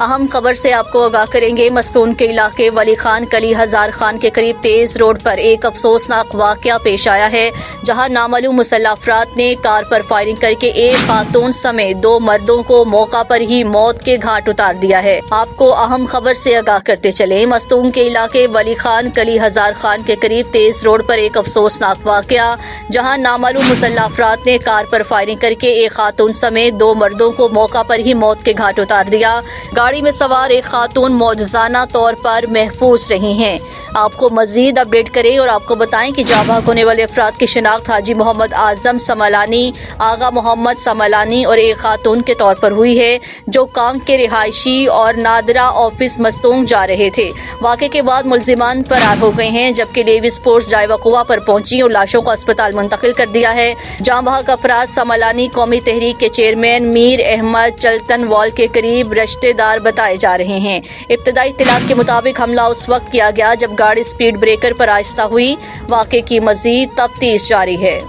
اہم خبر سے آپ کو آگاہ کریں گے۔ مستون کے علاقے ولی خان کلی ہزار خان کے قریب تیز روڈ پر ایک افسوسناک واقعہ پیش آیا ہے، جہاں نامعلوم مسلح افراد نے کار پر فائرنگ کر کے ایک خاتون سمیت 2 مردوں کو موقع پر ہی موت کے گھاٹ اتار دیا ہے۔ آپ کو اہم خبر سے آگاہ کرتے چلیں۔ مستون کے علاقے ولی خان کلی ہزار خان کے قریب تیز روڈ پر ایک افسوسناک واقعہ، جہاں نامعلوم مسلح افراد نے کار پر فائرنگ کر کے ایک خاتون سمیت 2 مردوں کو موقع پر ہی موت کے گھاٹ اتار دیا۔ گاڑی میں سوار ایک خاتون معجزانہ طور پر محفوظ رہی ہیں۔ آپ کو مزید اپڈیٹ کریں اور آپ کو بتائیں کہ جاں بحق ہونے والے افراد کی شناخت حاجی محمد اعظم سملانی، آغا محمد سملانی اور ایک خاتون کے طور پر ہوئی ہے، جو کانگ کے رہائشی اور نادرہ آفس مستونگ جا رہے تھے۔ واقعے کے بعد ملزمان فرار ہو گئے ہیں، جبکہ لیویس فورس جائے وقوع پر پہنچی اور لاشوں کو اسپتال منتقل کر دیا ہے۔ جاں بحق افراد سملانی قومی تحریک کے چیئرمین میر احمد چلتن وال کے قریب رشتہ دار بتائے جا رہے ہیں۔ ابتدائی اطلاعات کے مطابق حملہ اس وقت کیا گیا جب گاڑی سپیڈ بریکر پر آہستہ ہوئی۔ واقعے کی مزید تفتیش جاری ہے۔